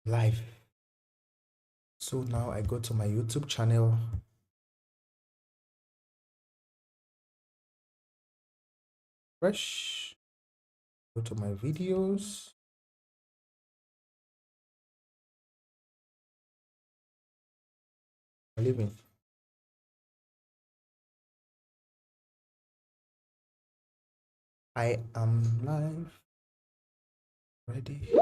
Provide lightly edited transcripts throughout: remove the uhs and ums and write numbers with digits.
live. So now I go to my YouTube channel. Fresh. Go to my videos. Living. I am live. Ready.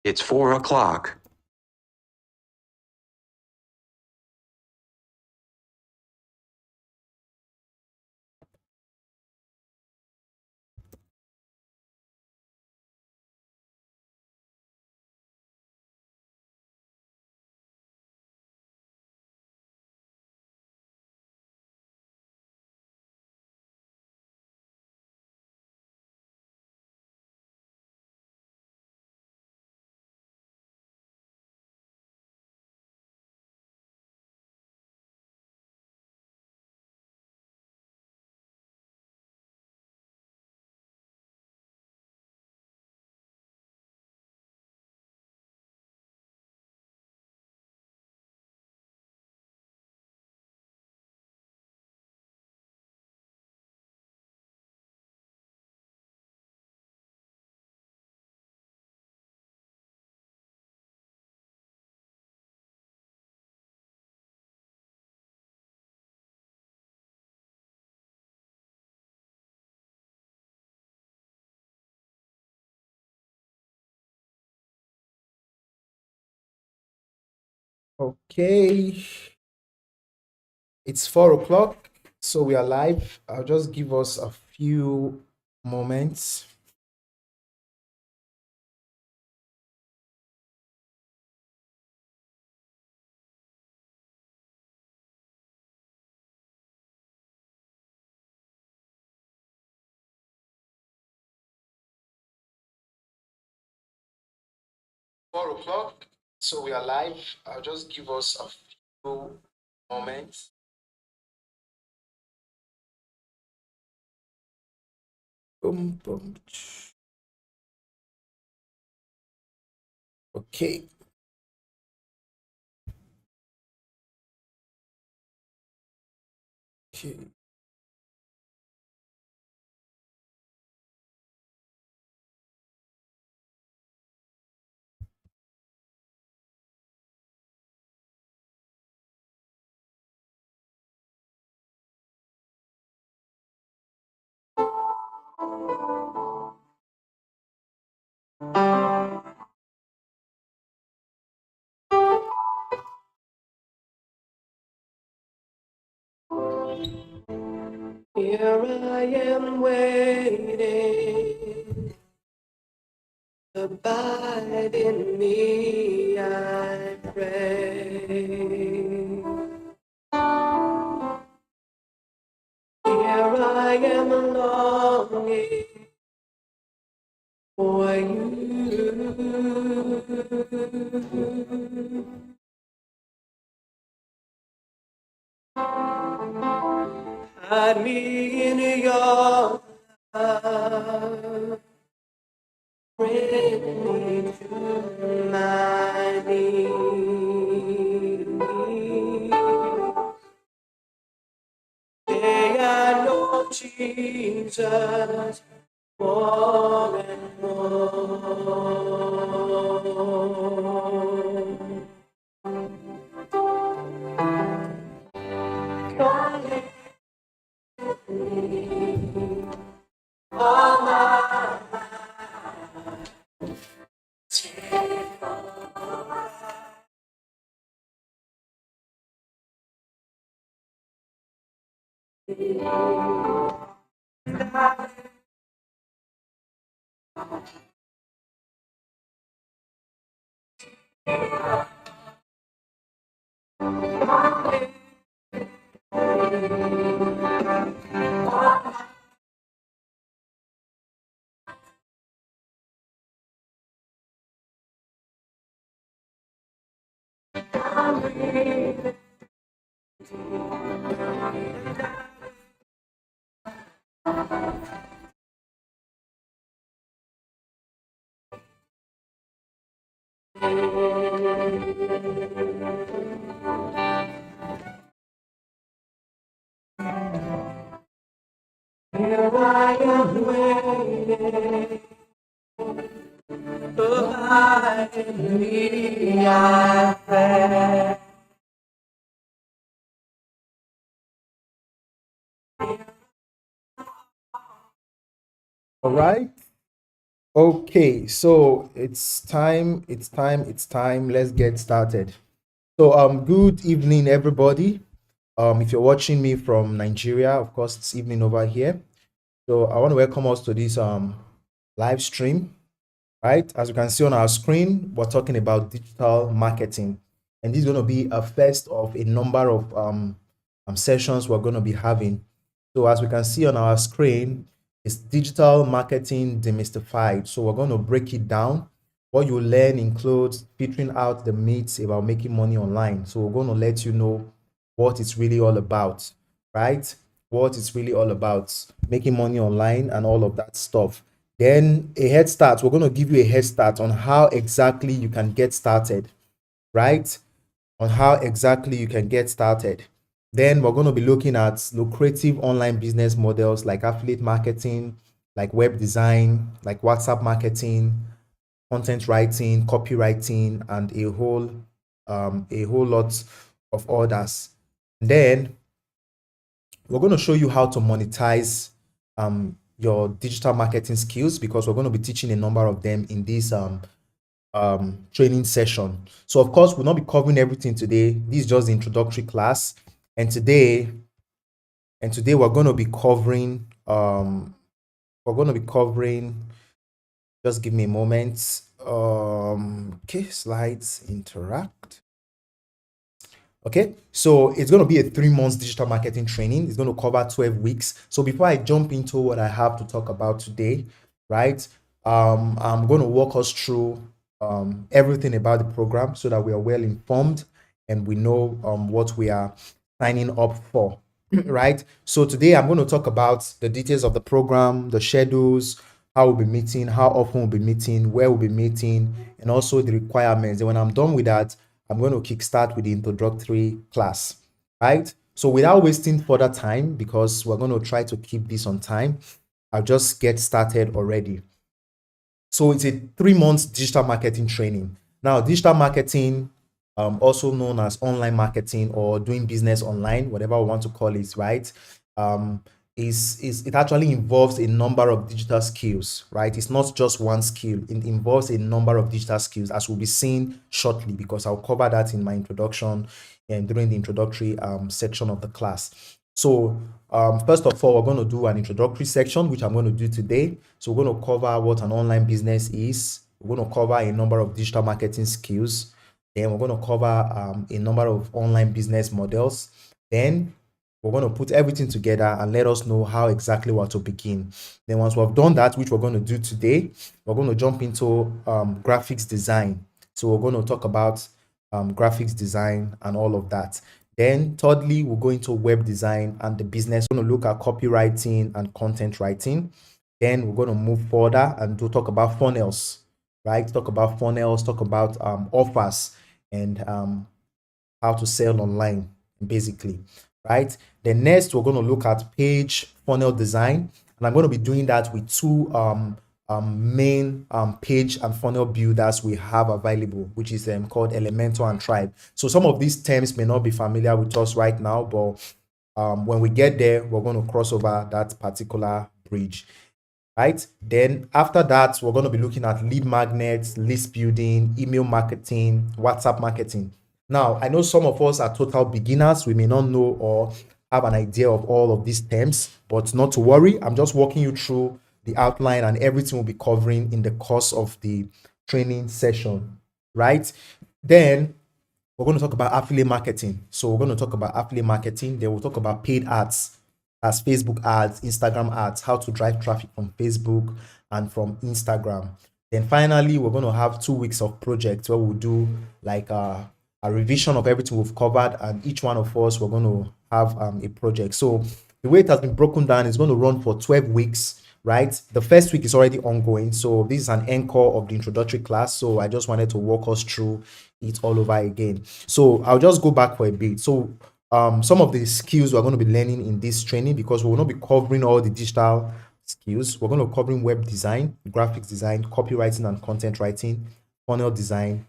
It's 4 o'clock. Okay. It's 4 o'clock. So we are live. I'll just give us a few moments. So we are live. I'll just give us a few moments. Boom, boom. Okay. Okay. Here I am waiting. Abide in me, I pray. Here I am longing for you. Hide me in your love. Bring me to my knees. May I know Jesus more and more. Here I am waiting, abiding me, I pray. All right. Okay, so it's time. Let's get started. So good evening everybody. If you're watching me from Nigeria, of course it's evening over here. So I want to welcome us to this live stream. Right, as you can see on our screen, we're talking about digital marketing, and this is going to be a first of a number of sessions we're going to be having. So as we can see on our screen, it's digital marketing demystified. So we're going to break it down. What you learn includes filtering out the myths about making money online. So we're going to let you know what it's really all about, right? What it's really all about, making money online and all of that stuff. Then a head start, we're going to give you a head start on how exactly you can get started, right? On how exactly you can get started. Then we're going to be looking at lucrative online business models like affiliate marketing, like web design, like WhatsApp marketing, content writing, copywriting, and a whole lot of others. Then we're going to show you how to monetize your digital marketing skills, because we're going to be teaching a number of them in this training session. So of course, we'll not be covering everything today. This is just the introductory class. And today we're going to be covering just give me a moment. Okay, slides interact. Okay, so it's going to be a 3 months digital marketing training. It's going to cover 12 weeks. So before I jump into what I have to talk about today, right, I'm going to walk us through everything about the program so that we are well informed and we know what we are signing up for, right? So today I'm going to talk about the details of the program, the schedules, how we'll be meeting, how often we'll be meeting, where we'll be meeting, and also the requirements. And when I'm done with that, I'm going to kickstart with the introductory class, right? So without wasting further time, because we're going to try to keep this on time, I'll just get started already. So it's a 3 months digital marketing training. Now, digital marketing, also known as online marketing or doing business online, whatever we want to call it, right? Um, is it actually involves a number of digital skills, right? It's not just one skill. It involves a number of digital skills, as we'll be seeing shortly, because I'll cover that in my introduction and during the introductory section of the class. So first of all, we're going to do an introductory section, which I'm going to do today. So we're going to cover what an online business is. We're going to cover a number of digital marketing skills. Then we're going to cover a number of online business models. Then we're going to put everything together and let us know how exactly what to begin. Then once we've done that, which we're going to do today, we're going to jump into graphics design. So we're going to talk about graphics design and all of that. Then thirdly, we'll go into web design and the business. We're going to look at copywriting and content writing. Then we're going to move further and talk about funnels, right? Talk about funnels, talk about offers and how to sell online, basically, right? Then next, we're going to look at page funnel design, and I'm going to be doing that with two main page and funnel builders we have available, which is called Elementor and Tribe. So some of these terms may not be familiar with us right now, but when we get there, we're going to cross over that particular bridge, right? Then after that, we're going to be looking at lead magnets, list building, email marketing, WhatsApp marketing. Now, I know some of us are total beginners. We may not know or have an idea of all of these terms, but not to worry. I'm just walking you through the outline, and everything will be covering in the course of the training session, right? Then we're going to talk about affiliate marketing. So we're going to talk about affiliate marketing. Then we'll talk about paid ads, as Facebook ads, Instagram ads, how to drive traffic from Facebook and from Instagram. Then finally, we're going to have 2 weeks of projects where we'll do like a revision of everything we've covered, and each one of us, we're going to have a project. So the way it has been broken down is going to run for 12 weeks, right? The first week is already ongoing. So this is an encore of the introductory class. So I just wanted to walk us through it all over again. So I'll just go back for a bit. So some of the skills we're going to be learning in this training, because we will not be covering all the digital skills. We're going to be covering web design, graphics design, copywriting and content writing, funnel design,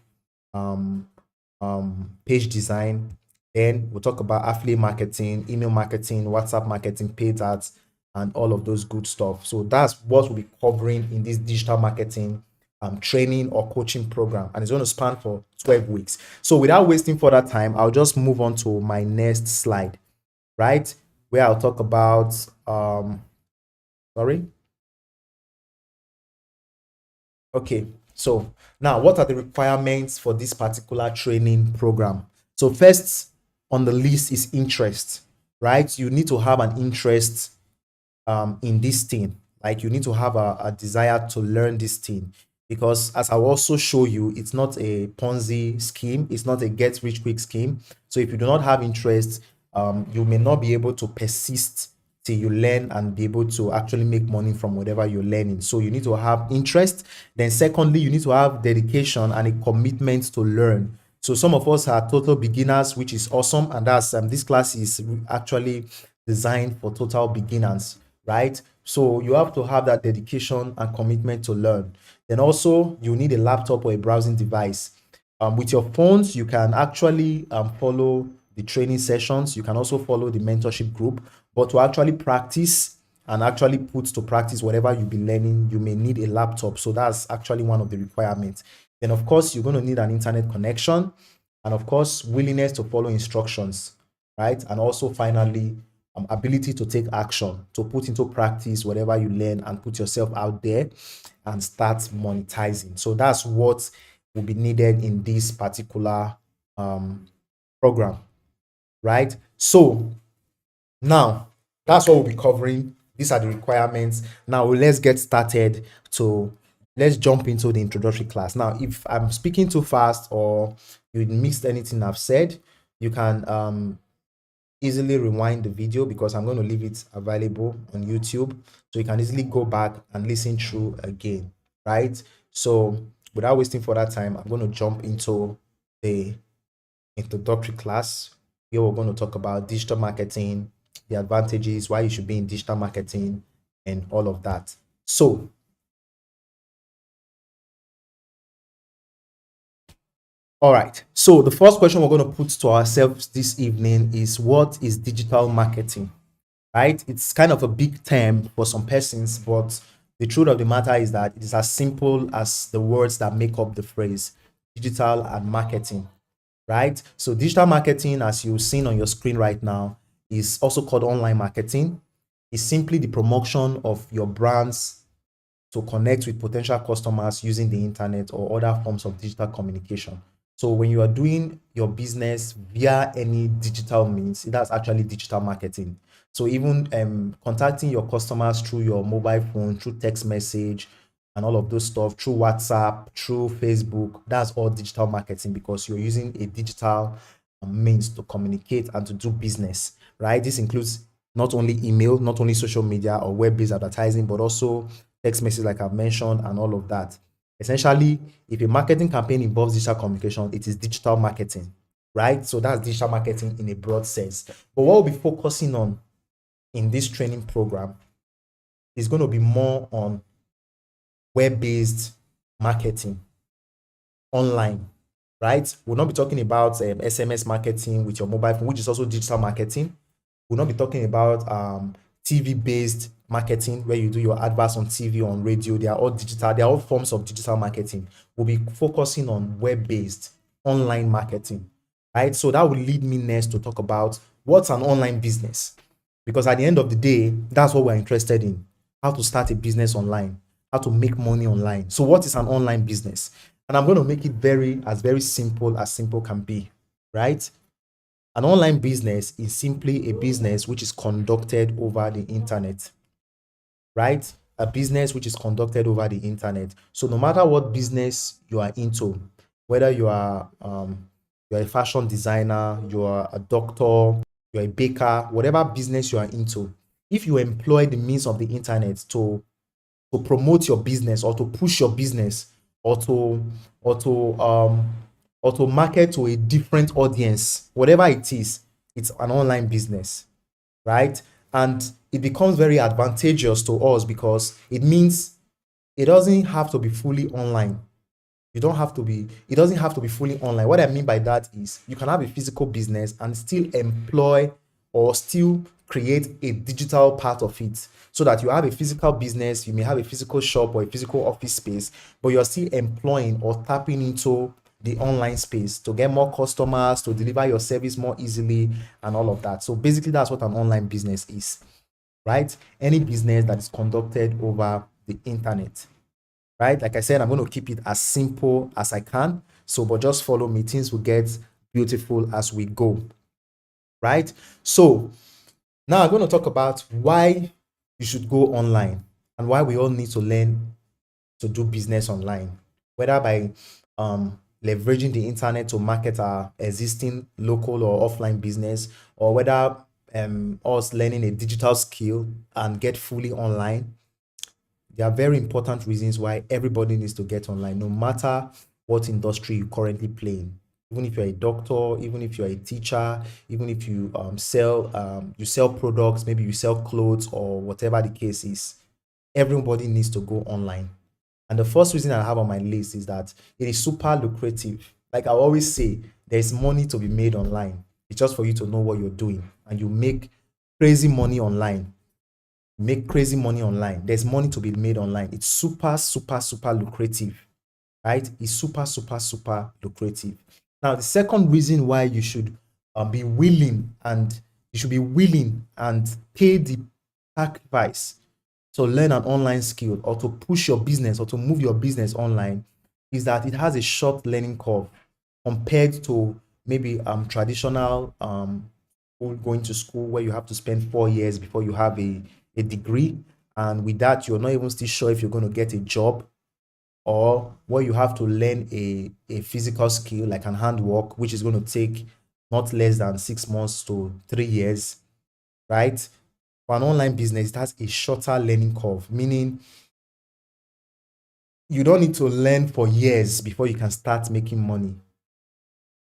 page design. Then we'll talk about affiliate marketing, email marketing, WhatsApp marketing, paid ads, and all of those good stuff. So that's what we'll be covering in this digital marketing training or coaching program, and it's going to span for 12 weeks. So without wasting further time, I'll just move on to my next slide, right? Where I'll talk about sorry. Okay, so now what are the requirements for this particular training program? So first on the list is interest, right? You need to have an interest in this thing. Like you need to have a desire to learn this thing, because as I'll also show you, it's not a Ponzi scheme, it's not a get rich quick scheme. So if you do not have interest, you may not be able to persist till you learn and be able to actually make money from whatever you're learning. So you need to have interest. Then secondly, you need to have dedication and a commitment to learn. So some of us are total beginners, which is awesome, and that's this class is actually designed for total beginners, right? So you have to have that dedication and commitment to learn. Then also you need a laptop or a browsing device. With your phones, you can actually follow the training sessions. You can also follow the mentorship group, but to actually practice and actually put to practice whatever you've been learning, you may need a laptop. So that's actually one of the requirements. Then of course, you're going to need an internet connection, and of course, willingness to follow instructions, right? And also finally, ability to take action, to put into practice whatever you learn and put yourself out there and start monetizing. So that's what will be needed in this particular program, right? So now that's what we'll be covering. These are the requirements. Now let's get started. Let's jump into the introductory class. Now, if I'm speaking too fast or you missed anything I've said, you can easily rewind the video, because I'm going to leave it available on YouTube, so you can easily go back and listen through again, right? So without wasting further time, I'm going to jump into the introductory class. Here we're going to talk about digital marketing, the advantages, why you should be in digital marketing, and all of that. So all right, so the first question we're going to put to ourselves this evening is, what is digital marketing? Right? It's kind of a big term for some persons, but the truth of the matter is that it is as simple as the words that make up the phrase digital and marketing, right? So digital marketing, as you've seen on your screen right now, is also called online marketing. It's simply the promotion of your brands to connect with potential customers using the internet or other forms of digital communication. So when you are doing your business via any digital means, that's actually digital marketing. So even contacting your customers through your mobile phone, through text message, and all of those stuff, through WhatsApp, through Facebook, that's all digital marketing, because you're using a digital means to communicate and to do business, right? This includes not only email, not only social media or web-based advertising, but also text message, like I've mentioned, and all of that. Essentially, if a marketing campaign involves digital communication, it is digital marketing, right? So that's digital marketing in a broad sense. But what we'll be focusing on in this training program is going to be more on web-based marketing, online, right? We'll not be talking about SMS marketing with your mobile phone, which is also digital marketing. We'll not be talking about TV-based marketing, where you do your adverts on TV, on radio. They are all digital. They are all forms of digital marketing. We'll be focusing on web-based online marketing, right? So that will lead me next to talk about what's an online business? Because at the end of the day, that's what we're interested in: how to start a business online, how to make money online. So, what is an online business? And I'm going to make it very simple as simple can be, right? An online business is simply a business which is conducted over the internet, right? A business which is conducted over the internet. So no matter what business you are into, whether you're a fashion designer, you're a doctor, you're a baker, whatever business you are into, if you employ the means of the internet to promote your business, or to push your business, or to or to um or to market to a different audience, whatever it is, it's an online business, right? And it becomes very advantageous to us because it means it doesn't have to be fully online. It doesn't have to be fully online. What I mean by that is you can have a physical business and still employ or still create a digital part of it, so that you have a physical business, you may have a physical shop or a physical office space, but you're still employing or tapping into the online space to get more customers, to deliver your service more easily, and all of that. So basically, that's what an online business is, right? Any business that is conducted over the internet, right? Like I said, I'm going to keep it as simple as I can. So, but just follow me. Things will get beautiful as we go, right? So, now I'm going to talk about why you should go online and why we all need to learn to do business online, whether by leveraging the internet to market our existing local or offline business, or whether us learning a digital skill and get fully online. There are very important reasons why everybody needs to get online, no matter what industry you currently play in. Even if you're a doctor, even if you're a teacher, even if you sell products, maybe you sell clothes or whatever the case is, everybody needs to go online. And the first reason I have on my list is that it is super lucrative. Like I always say, there's money to be made online. It's just for you to know what you're doing, and you make crazy money online. Make crazy money online. There's money to be made online. It's super lucrative, right? It's super lucrative. Now, the second reason why you should be willing and you should be willing and pay the sacrifice to learn an online skill, or to push your business, or to move your business online, is that it has a short learning curve compared to maybe traditional going to school, where you have to spend 4 years before you have a degree, and with that you're not even still sure if you're going to get a job, or where you have to learn a physical skill like an handwork, which is going to take not less than 6 months to 3 years, right? For an online business, it has a shorter learning curve, meaning you don't need to learn for years before you can start making money.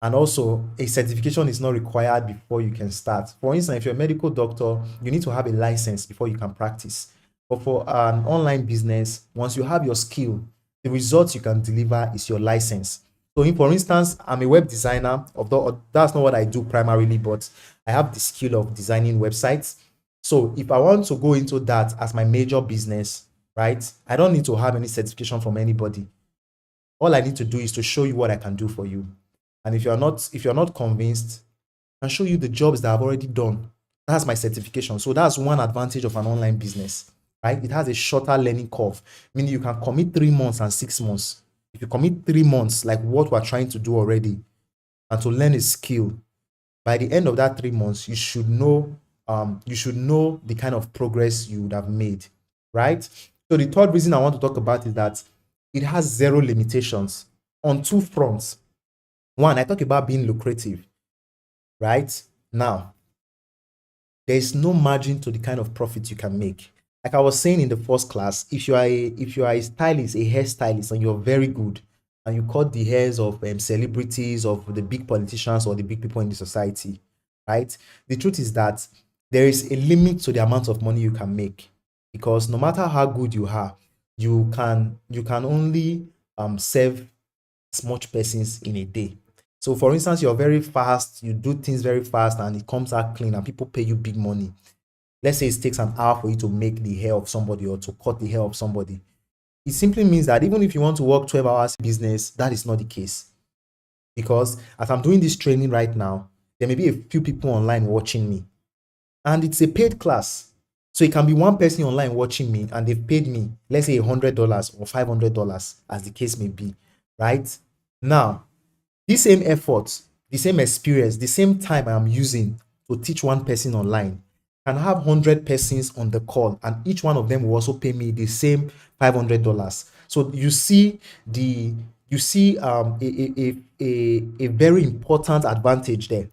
And also, a certification is not required before you can start. For instance, if you're a medical doctor, you need to have a license before you can practice. But for an online business, once you have your skill, the results you can deliver is your license. So, for instance, I'm a web designer, although that's not what I do primarily, but I have the skill of designing websites. So, if I want to go into that as my major business, right, I don't need to have any certification from anybody. All I need to do is to show you what I can do for you. And if you're not convinced, I can show you the jobs that I've already done. That's my certification. So that's one advantage of an online business, right? It has a shorter learning curve, meaning you can commit 3 months and 6 months. If you commit 3 months, like what we're trying to do already, and to learn a skill, by the end of that 3 months, you should know the kind of progress you would have made, right? So the third reason I want to talk about is that it has zero limitations on two fronts. One, I talk about being lucrative, right? Now, there is no margin to the kind of profit you can make. Like I was saying in the first class, if you are a stylist, a hairstylist, and you're very good, and you cut the hairs of celebrities, of the big politicians, or the big people in the society, right? The truth is that there is a limit to the amount of money you can make, because no matter how good you are, you can only serve as much persons in a day. So, for instance, you're very fast, you do things very fast, and it comes out clean, and people pay you big money. Let's say it takes an hour for you to make the hair of somebody, or to cut the hair of somebody. It simply means that even if you want to work 12 hours in business, that is not the case. Because as I'm doing this training right now, there may be a few people online watching me, and it's a paid class. So it can be one person online watching me and they've paid me, let's say $100 or $500, as the case may be, right? Now, this same effort, the same experience, the same time I'm using to teach one person online can have 100 persons on the call, and each one of them will also pay me the same $500. So you see a very important advantage there,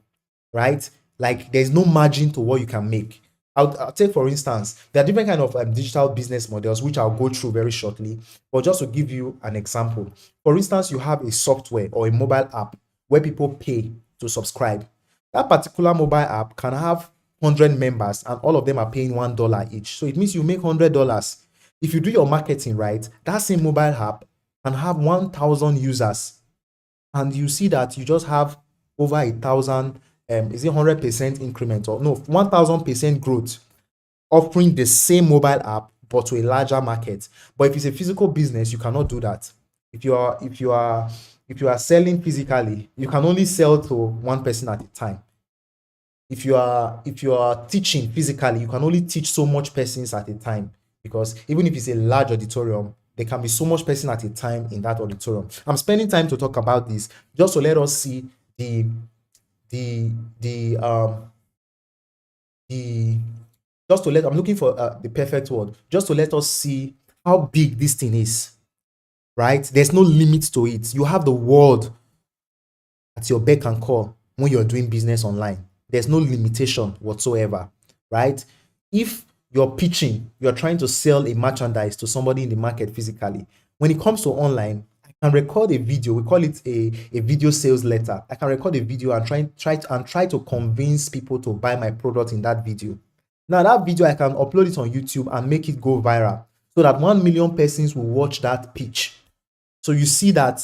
right? Like there's no margin to what you can make. I'll take for instance, there are different kind of digital business models which I'll go through very shortly. But just to give you an example, for instance, you have a software or a mobile app where people pay to subscribe. That particular mobile app can have 100 members and all of them are paying $1 each. So it means you make $100. If you do your marketing right, that same mobile app can have 1,000 users, and you see that you just have over 1,000, is it 100% increment, or no, 1,000% growth, offering the same mobile app but to a larger market. But if it's a physical business, you cannot do that. If you are selling physically, you can only sell to one person at a time. If you are teaching physically, you can only teach so much persons at a time, because even if it's a large auditorium, there can be so much person at a time in that auditorium. I'm spending time to talk about this just to let us see the the the just to let I'm looking for the perfect word, just to let us see how big this thing is, right? There's no limit to it. You have the world at your beck and call when you're doing business online. There's no limitation whatsoever, right? If you're pitching, you're trying to sell a merchandise to somebody in the market physically. When it comes to online, I can record a video. We call it a video sales letter. I can record a video and try to convince people to buy my product in that video. Now that video, I can upload it on YouTube and make it go viral so that 1 million persons will watch that pitch. So you see that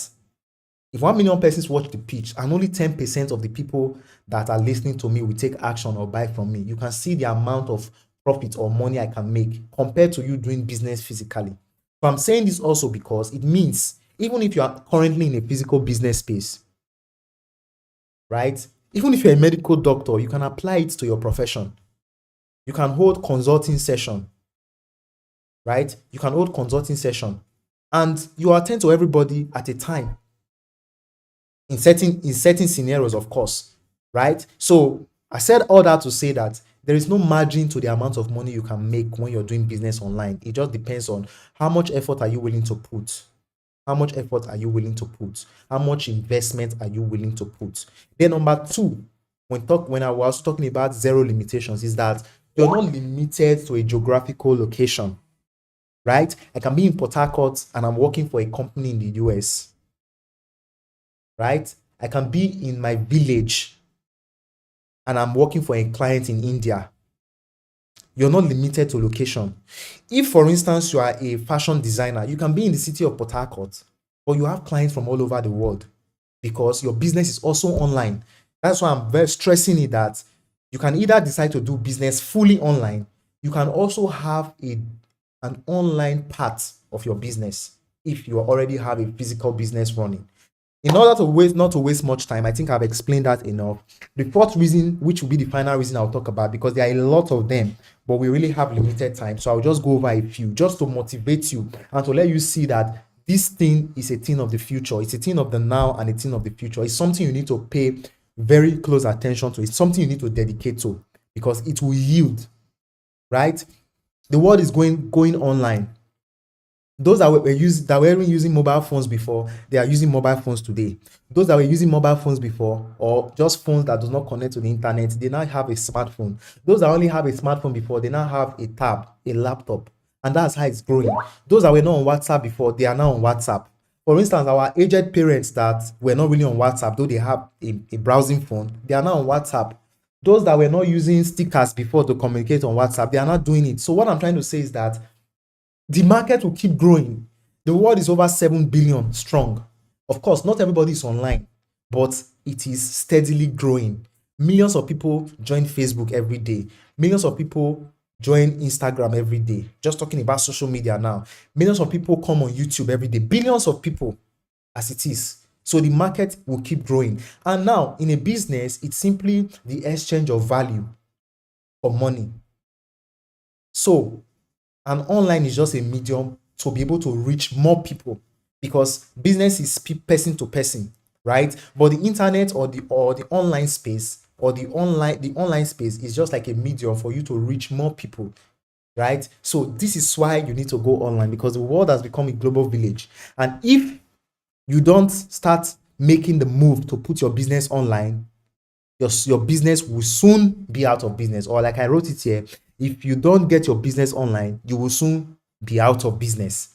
if 1 million persons watch the pitch and only 10% of the people that are listening to me will take action or buy from me, you can see the amount of profit or money I can make compared to you doing business physically. So I'm saying this also because it means even if you are currently in a physical business space, right? Even if you're a medical doctor, you can apply it to your profession. You can hold consulting session, right? You can hold consulting session and you attend to everybody at a time in certain scenarios, of course, right? So I said all that to say that there is no margin to the amount of money you can make when you're doing business online. It just depends on how much effort are you willing to put. How much effort are you willing to put? How much investment are you willing to put? Then number two, when I was talking about zero limitations, is that you're not limited to a geographical location, right? I can be in Port Harcourt and I'm working for a company in the US, right? I can be in my village and I'm working for a client in India. You're not limited to location. If, for instance, you are a fashion designer, you can be in the city of Port Harcourt, but you have clients from all over the world because your business is also online. That's why I'm very stressing it that you can either decide to do business fully online. You can also have an online part of your business if you already have a physical business running. In order to not to waste much time, I think I've explained that enough. The fourth reason, which will be the final reason I'll talk about, because there are a lot of them, but we really have limited time. So I'll just go over a few just to motivate you and to let you see that this thing is a thing of the future. It's a thing of the now and a thing of the future. It's something you need to pay very close attention to. It's something you need to dedicate to because it will yield, right? The world is going online. Those that were using mobile phones before, they are using mobile phones today. Those that were using mobile phones before, or just phones that do not connect to the internet, they now have a smartphone. Those that only have a smartphone before, they now have a tab, a laptop, and that's how it's growing. Those that were not on WhatsApp before, they are now on WhatsApp. For instance, our aged parents that were not really on WhatsApp, though they have a browsing phone, they are now on WhatsApp. Those that were not using stickers before to communicate on WhatsApp, they are not doing it. So what I'm trying to say is that the market will keep growing. The world is over 7 billion strong. Of course, not everybody is online, but it is steadily growing. Millions of people join Facebook every day. Millions of people join Instagram every day. Just talking about social media now. Millions of people come on YouTube every day. Billions of people as it is. So the market will keep growing. And now in a business, it's simply the exchange of value for money. So and online is just a medium to be able to reach more people, because business is person to person, right? But the internet or the online space or the online space is just like a medium for you to reach more people, right? So this is why you need to go online, because the world has become a global village. And if you don't start making the move to put your business online, your business will soon be out of business. Or like I wrote it here, if you don't get your business online, you will soon be out of business,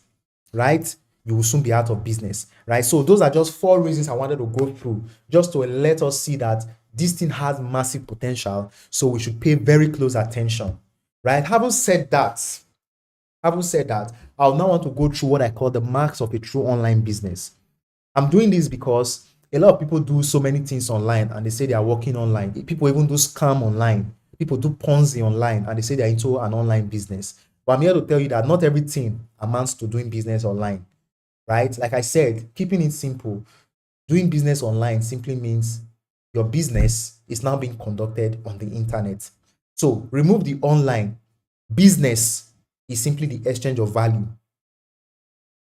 right? You will soon be out of business, right? So those are just 4 reasons I wanted to go through, just to let us see that this thing has massive potential, so we should pay very close attention, right? Having said that, I'll now want to go through what I call the marks of a true online business. I'm doing this because a lot of people do so many things online and they say they are working online. People even do scam online. People do Ponzi online and they say they're into an online business. But I'm here to tell you that not everything amounts to doing business online, right? Like I said, keeping it simple, doing business online simply means your business is now being conducted on the internet. So remove the online. Business is simply the exchange of value,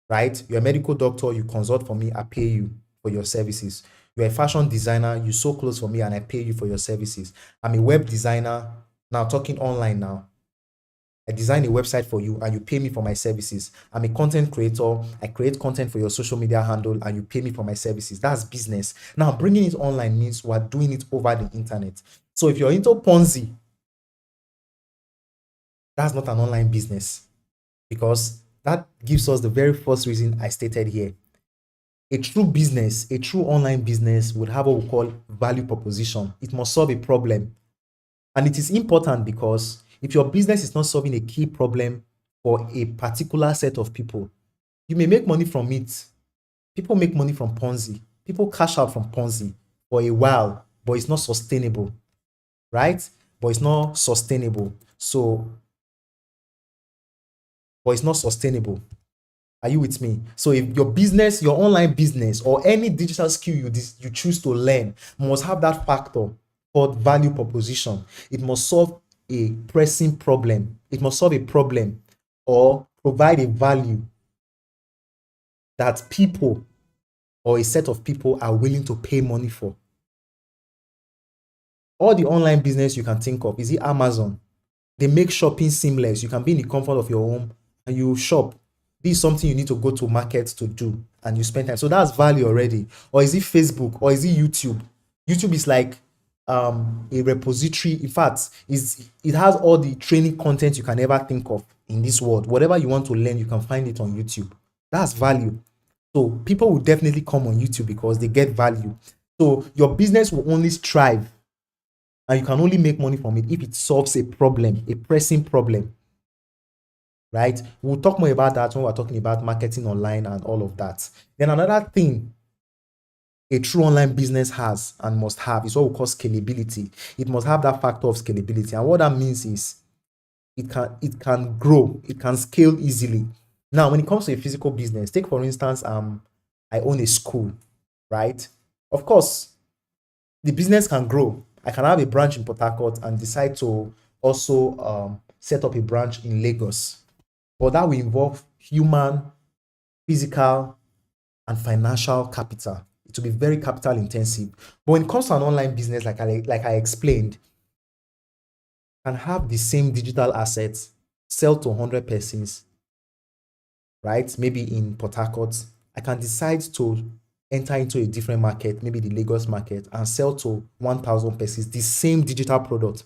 right? You're a medical doctor, you consult for me, I pay you for your services. You're a fashion designer, you sew clothes for me and I pay you for your services. I'm a web designer, now talking online now. I design a website for you and you pay me for my services. I'm a content creator, I create content for your social media handle and you pay me for my services. That's business. Now, bringing it online means we're doing it over the internet. So if you're into Ponzi, that's not an online business, because that gives us the very first reason I stated here. A true business, a true online business would have what we call value proposition. It must solve a problem. And it is important because if your business is not solving a key problem for a particular set of people, you may make money from it. People make money from Ponzi. People cash out from Ponzi for a while, but it's not sustainable, right? But it's not sustainable. But it's not sustainable. Are you with me? So if your business, your online business, or any digital skill you choose to learn must have that factor called value proposition. It must solve a pressing problem. It must solve a problem or provide a value that people or a set of people are willing to pay money for. All the online business you can think of, is it Amazon? They make shopping seamless. You can be in the comfort of your home and you shop. This is something you need to go to market to do and you spend time. So that's value already. Or is it Facebook? Or is it YouTube? YouTube is like a repository. In fact, it has all the training content you can ever think of in this world. Whatever you want to learn, you can find it on YouTube. That's value. So people will definitely come on YouTube because they get value. So your business will only strive and you can only make money from it if it solves a problem, a pressing problem, right? We'll talk more about that when we're talking about marketing online and all of that. Then another thing a true online business has and must have is what we call scalability. It must have that factor of scalability. And what that means is it can grow, it can scale easily. Now, when it comes to a physical business, take for instance, I own a school, right? Of course, the business can grow. I can have a branch in Port Harcourt and decide to also set up a branch in Lagos. But that will involve human, physical, and financial capital. It will be very capital intensive. But when it comes to an online business, like I explained, can have the same digital assets, sell to 100 persons, right? Maybe in Port Harcourt, I can decide to enter into a different market, maybe the Lagos market, and sell to 1,000 persons the same digital product.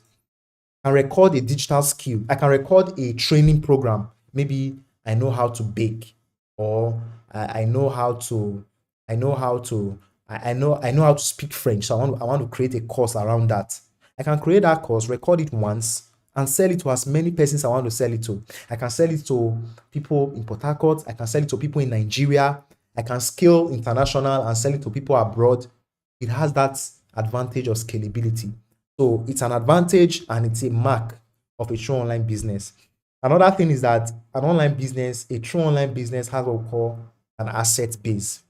I can record a digital skill. I can record a training program. Maybe I know how to bake, or I know how to, I know how to, I know how to speak French. So I want to create a course around that. I can create that course, record it once, and sell it to as many persons I want to sell it to. I can sell it to people in Port Harcourt. I can sell it to people in Nigeria. I can scale international and sell it to people abroad. It has that advantage of scalability. So it's an advantage and it's a mark of a true online business. Another thing is that a true online business has what we call an asset base.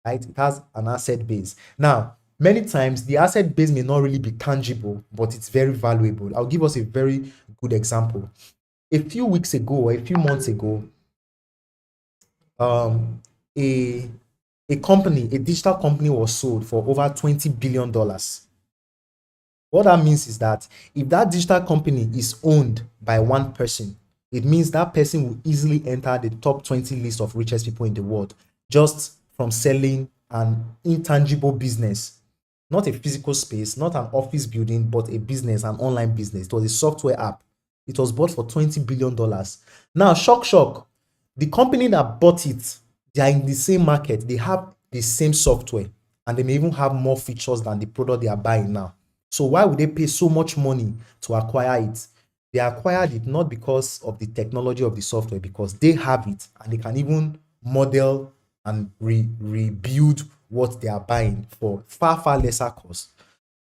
right? It has an asset base. Now, many times the asset base may not really be tangible, but it's very valuable. I'll give us a very good example. A few weeks ago, or a few months ago, um, a a digital company was sold for over $20 billion. What that means is that if that digital company is owned by one person, it means that person will easily enter the top 20 list of richest people in the world just from selling an intangible business, not a physical space, not an office building, but a business, an online business. It was a software app. It was bought for $20 billion. Now, shock, shock. The company that bought it, they are in the same market. They have the same software, and they may even have more features than the product they are buying now. So why would they pay so much money to acquire it? They acquired it not because of the technology of the software, because they have it and they can even model and rebuild what they are buying for far, far lesser cost.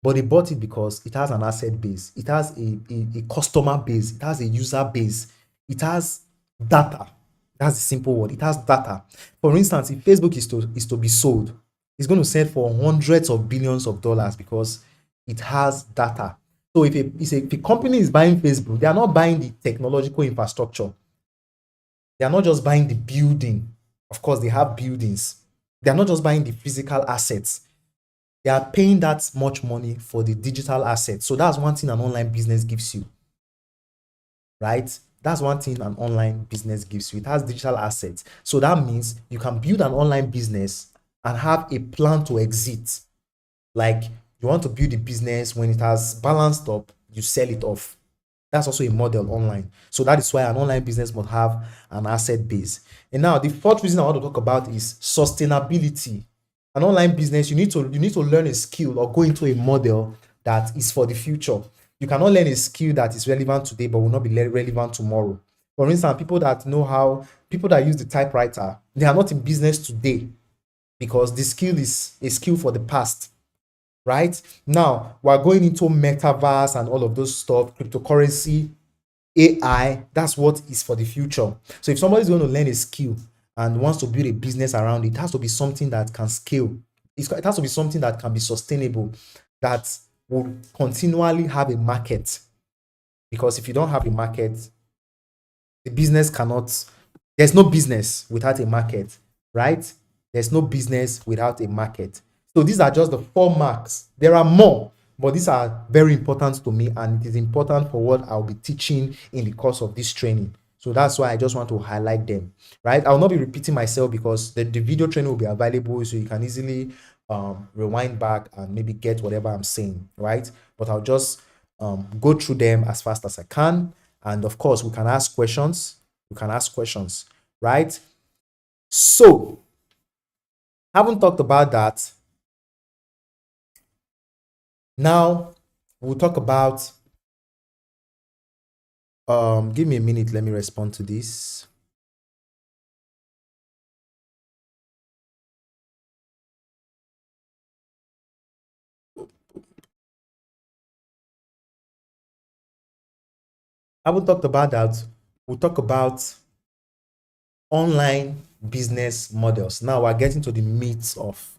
But they bought it because it has an asset base, it has a customer base, it has a user base, it has data. That's the simple word. It has data. For instance, if Facebook is to be sold, it's going to sell for hundreds of billions of dollars because it has data. So if a company is buying Facebook, they are not buying the technological infrastructure. They are not just buying the building. Of course, they have buildings. They are not just buying the physical assets. They are paying that much money for the digital assets. So that's one thing an online business gives you, right? That's one thing an online business gives you. It has digital assets. So that means you can build an online business and have a plan to exit. Like, you want to build a business, when it has balanced up, you sell it off. That's also a model online. So that is why an online business must have an asset base. And now the fourth reason I want to talk about is sustainability. An online business, you need to learn a skill or go into a model that is for the future. You cannot learn a skill that is relevant today but will not be relevant tomorrow. For instance, people that use the typewriter, they are not in business today because the skill is a skill for the past, right? Now we're going into metaverse and all of those stuff, cryptocurrency, AI. That's what is for the future. So if somebody's going to learn a skill and wants to build a business around it, it has to be something that can scale. It has to be something that can be sustainable, that will continually have a market. Because if you don't have a market, the business cannot, there's no business without a market, right? There's no business without a market. So these are just the 4 marks. There are more, but these are very important to me, and it is important for what I'll be teaching in the course of this training. So that's why I just want to highlight them, right? I'll not be repeating myself because the video training will be available, so you can easily rewind back and maybe get whatever I'm saying, right? But I'll just go through them as fast as I can. And of course, we can ask questions. We can ask questions, right? So, haven't talked about that. Now, we'll talk about, give me a minute, let me respond to this. I haven't talked about that. We'll talk about online business models. Now we're getting to the meat of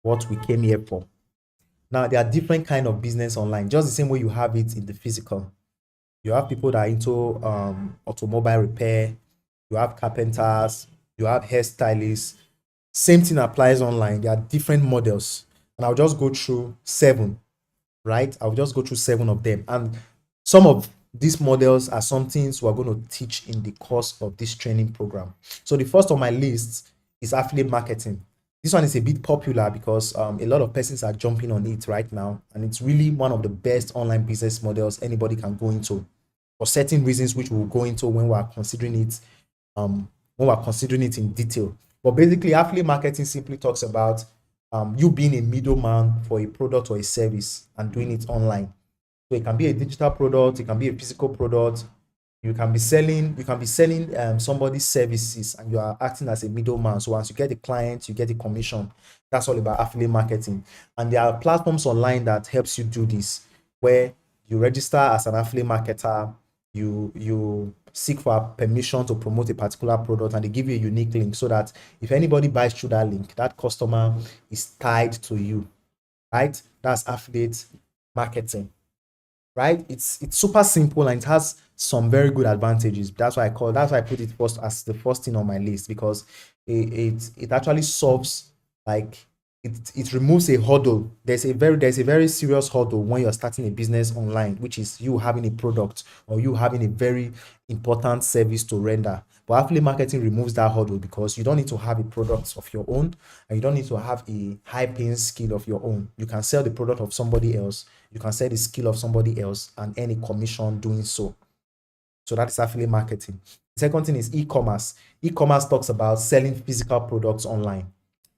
what we came here for. Now there are different kind of business online, just the same way you have it in the physical. You have people that are into automobile repair, you have carpenters, you have hairstylists. Same thing applies online. There are different models, and I'll just go through 7, right? I'll just go through 7 of them, and some of these models are some things we're going to teach in the course of this training program. So the first on my list is affiliate marketing. This one is a bit popular because a lot of persons are jumping on it right now, and it's really one of the best online business models anybody can go into for certain reasons, which we'll go into when we're considering it in detail. But basically, affiliate marketing simply talks about you being a middleman for a product or a service and doing it online. So it can be a digital product, it can be a physical product. You can be selling somebody's services, and you are acting as a middleman. So once you get the client, you get the commission. That's all about affiliate marketing. And there are platforms online that helps you do this, where you register as an affiliate marketer, you seek for permission to promote a particular product, and they give you a unique link so that if anybody buys through that link, that customer is tied to you, right? That's affiliate marketing, right? It's super simple and it has some very good advantages. That's why I put it first as the first thing on my list, because it actually solves, like, it removes a hurdle. There's a very serious hurdle when you're starting a business online, which is you having a product or you having a very important service to render. But affiliate marketing removes that hurdle, because you don't need to have a product of your own, and you don't need to have a high paying skill of your own. You can sell the product of somebody else, you can sell the skill of somebody else, and earn a commission doing so. So that is affiliate marketing. The second thing is e-commerce. E-commerce talks about selling physical products online.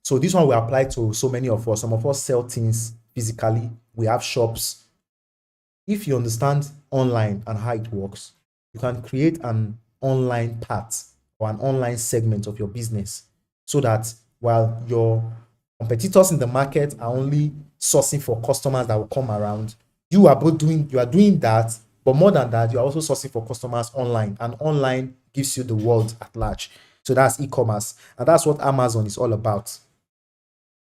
So this one will apply to so many of us. Some of us sell things physically. We have shops. If you understand online and how it works, you can create an online part or an online segment of your business, so that while your competitors in the market are only sourcing for customers that will come around, you are doing that, but more than that, you are also sourcing for customers online, and online gives you the world at large. So that's e-commerce, and that's what Amazon is all about.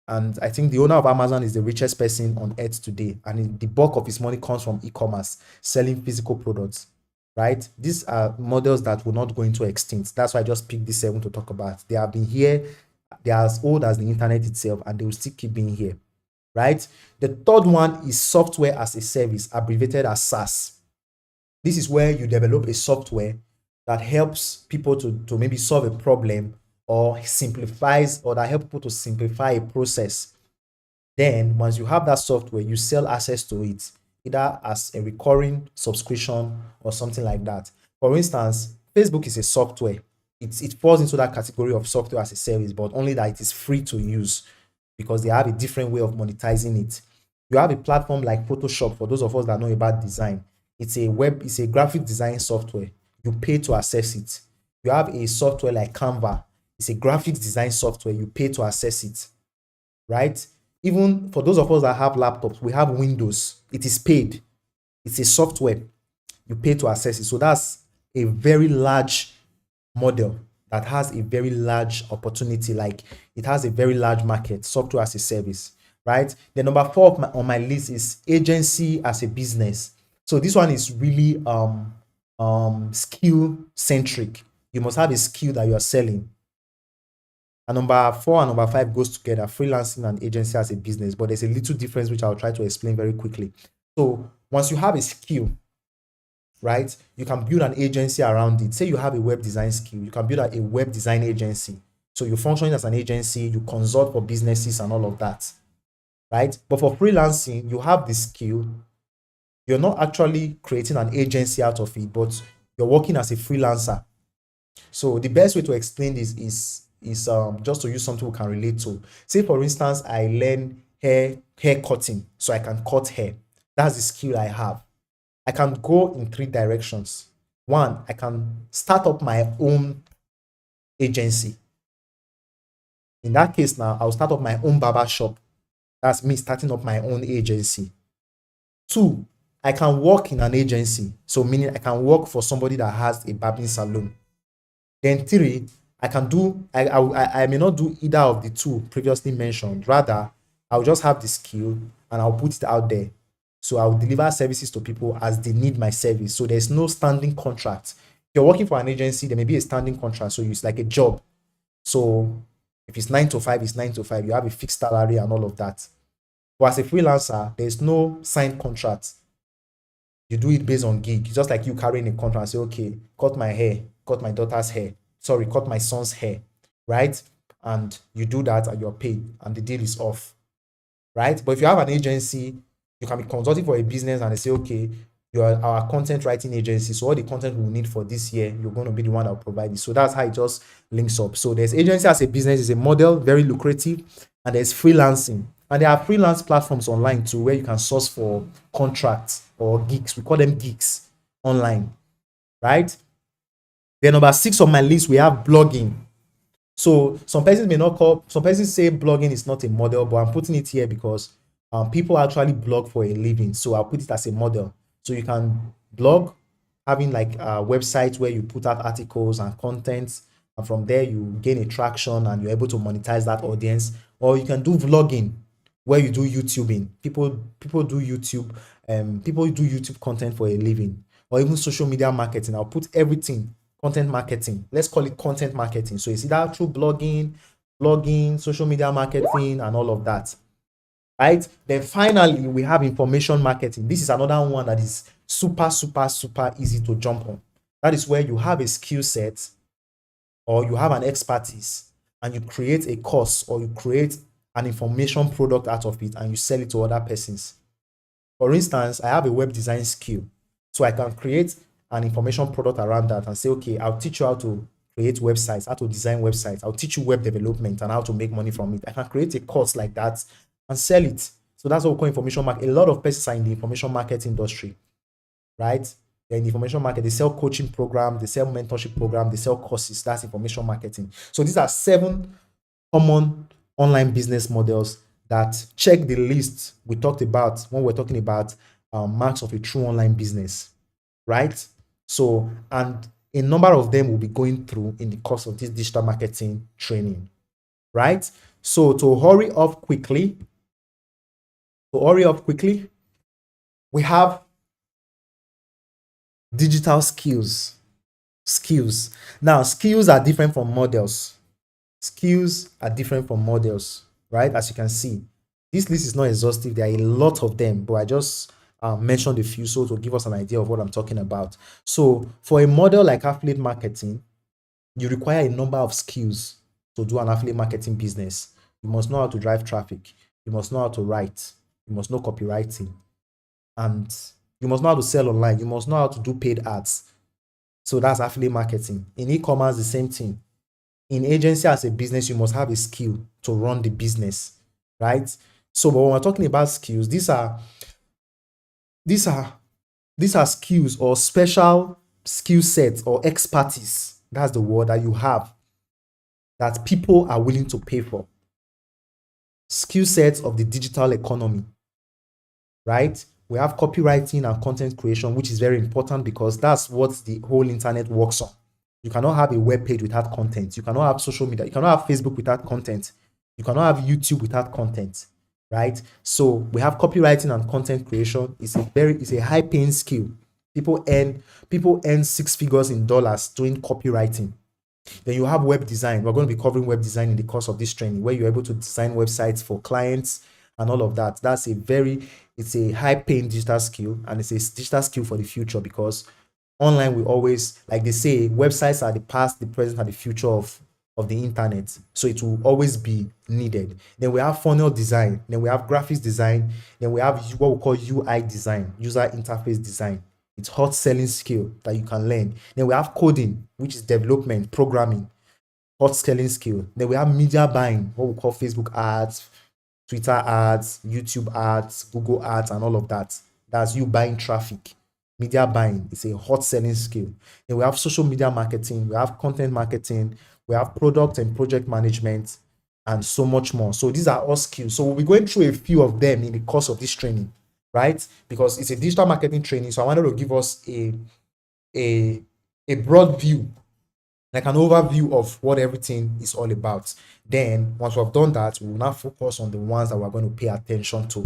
And I think the owner of Amazon is the richest person on earth today. And the bulk of his money comes from e-commerce, selling physical products, right? These are models that will not go into extinct. That's why I just picked these seven to talk about. They have been here, they are as old as the internet itself, and they will still keep being here, right? The third one is software as a service, abbreviated as SaaS. This is where you develop a software that helps people to maybe solve a problem, or simplifies, or that help people to simplify a process. Then once you have that software, you sell access to it, either as a recurring subscription or something like that. For instance, Facebook is a software. It falls into that category of software as a service, but only that it is free to use, because they have a different way of monetizing it. You have a platform like Photoshop. For those of us that know about design, it's a graphic design software. You pay to access it. You have a software like Canva. It's a graphics design software. You pay to access it, right? Even for those of us that have laptops, we have Windows. It is paid. It's a software. You pay to access it. So that's a very large model that has a very large opportunity. Like, it has a very large market, software as a service, right? The number four on my list is agency as a business. So this one is really skill centric. You must have a skill that you are selling. And number four and number five goes together, freelancing and agency as a business. But there's a little difference which I'll try to explain very quickly. So once you have a skill, right, you can build an agency around it. Say you have a web design skill, you can build a web design agency. So you're functioning as an agency, you consult for businesses and all of that, right? But for freelancing, you have the skill. You're not actually creating an agency out of it, but you're working as a freelancer. So the best way to explain this is just to use something we can relate to. Say for instance, I learn hair cutting, so I can cut hair. That's the skill I have. I can go in three directions. One, I can start up my own agency. In that case, now I'll start up my own barber shop. That's me starting up my own agency. Two, I can work in an agency. So meaning I can work for somebody that has a barbering salon. Then three, I may not do either of the two previously mentioned. Rather, I'll just have the skill and I'll put it out there. So I'll deliver services to people as they need my service. So there's no standing contract. If you're working for an agency, there may be a standing contract. So it's like a job. So if it's 9 to 5, it's 9 to 5. You have a fixed salary and all of that. But as a freelancer, there's no signed contract. You do it based on gig. It's just like you carrying a contract and say, okay, cut my hair, cut my daughter's hair, sorry, cut my son's hair, right? And you do that and you're paid and the deal is off, right? But if you have an agency, you can be consulting for a business and they say, okay, you are our content writing agency. So all the content we need for this year, you're going to be the one that will provide it. So that's how it just links up. So there's agency as a business, is a model, very lucrative, and there's freelancing. And there are freelance platforms online too, where you can source for contracts or gigs. We call them gigs online, right? Then number 6 on my list, we have blogging. So some persons say blogging is not a model, but I'm putting it here because people actually blog for a living. So I'll put it as a model. So you can blog having like websites where you put out articles and content, and from there you gain a traction and you're able to monetize that audience. Or you can do vlogging where you do YouTubing. People do YouTube content for a living, or even social media marketing. I'll put everything content marketing. Let's call it content marketing. So it's either through blogging, social media marketing, and all of that. Right? Then finally, we have information marketing. This is another one that is super, super, super easy to jump on. That is where you have a skill set or you have an expertise and you create a course or you create an information product out of it and you sell it to other persons. For instance, I have a web design skill. So I can create an information product around that and say, okay, I'll teach you how to create websites, how to design websites. I'll teach you web development and how to make money from it. I can create a course like that and sell it. So that's what we call information marketing. A lot of persons are in the information marketing industry, right? They're in the information market. They sell coaching programs, they sell mentorship programs, they sell courses. That's information marketing. So these are 7 common online business models that check the list we talked about when we're talking about marks of a true online business, right? So, and a number of them will be going through in the course of this digital marketing training, right? So to hurry up quickly, we have digital skills. Skills. Now, skills are different from models. Skills are different from models, right? As you can see, this list is not exhaustive. There are a lot of them, but I just mentioned a few so to give us an idea of what I'm talking about. So, for a model like affiliate marketing, you require a number of skills to do an affiliate marketing business. You must know how to drive traffic. You must know how to write. You must know copywriting. And you must know how to sell online. You must know how to do paid ads. So that's affiliate marketing. In e-commerce, the same thing. In agency as a business, you must have a skill to run the business, right? So, but when we're talking about skills, these are these are skills or special skill sets or expertise. That's the word that you have that people are willing to pay for. Skill sets of the digital economy, right? We have copywriting and content creation, which is very important because that's what the whole internet works on. You cannot have a web page without content. You cannot have social media. You cannot have Facebook without content. You cannot have YouTube without content, right? So we have copywriting and content creation. It's a high paying skill. People earn 6 figures in dollars doing copywriting. Then you have web design. We're going to be covering web design in the course of this training, where you're able to design websites for clients and all of that. It's a high paying digital skill, and it's a digital skill for the future because online we always, like they say, websites are the past, the present, and the future of the internet. So it will always be needed. Then we have funnel design. Then we have graphics design. Then we have what we call UI design, user interface design. It's hot selling skill that you can learn. Then we have coding, which is development, programming, hot selling skill. Then we have media buying, what we call Facebook ads, Twitter ads, YouTube ads, Google ads, and all of that. That's you buying traffic. Media buying is a hot selling skill. Then we have social media marketing, we have content marketing, we have product and project management, and so much more. So these are all skills. So we'll be going through a few of them in the course of this training, right? Because it's a digital marketing training. So I wanted to give us a broad view, like an overview of what everything is all about. Then once we've done that, we will now focus on the ones that we're going to pay attention to,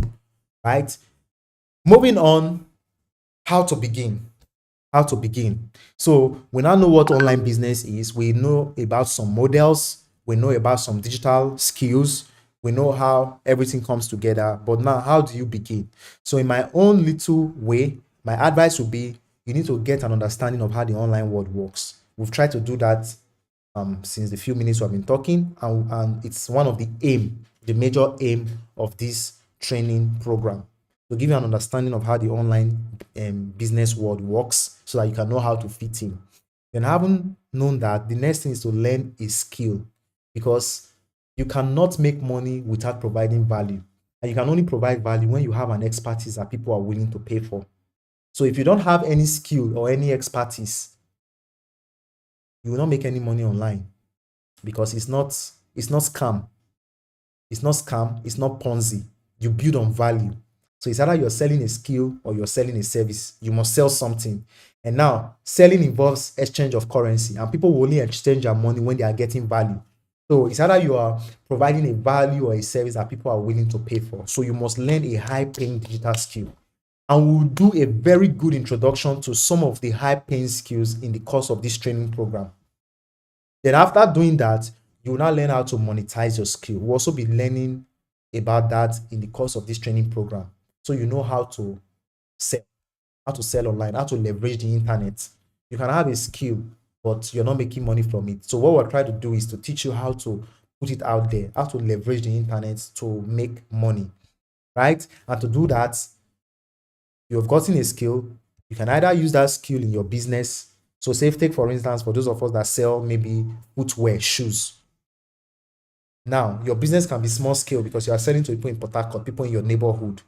right? Moving on, how to begin. How to begin. So we now know what online business is. We know about some models. We know about some digital skills. We know how everything comes together. But now, how do you begin? So in my own little way, my advice would be you need to get an understanding of how the online world works. We've tried to do that since the few minutes we've been talking, and it's one of the major aim of this training program, to give you an understanding of how the online business world works so that you can know how to fit in. Then, having known that, the next thing is to learn a skill, because you cannot make money without providing value. And you can only provide value when you have an expertise that people are willing to pay for. So if you don't have any skill or any expertise, you will not make any money online, because it's not scam. It's not scam, it's not Ponzi. You build on value. So it's either you're selling a skill or you're selling a service. You must sell something. And now selling involves exchange of currency, and people will only exchange their money when they are getting value. So it's either you are providing a value or a service that people are willing to pay for. So you must learn a high paying digital skill. And we'll do a very good introduction to some of the high paying skills in the course of this training program. Then after doing that, you will now learn how to monetize your skill. We'll also be learning about that in the course of this training program. So you know sell, how to sell online, how to leverage the internet. You can have a skill, but you're not making money from it. So what we're trying to do is to teach you how to put it out there, how to leverage the internet to make money, right? And to do that, you have gotten a skill. You can either use that skill in your business. So say, take for instance, for those of us that sell maybe footwear, shoes. Now, your business can be small scale because you are selling to people in Port Harcourt, people in your neighborhood.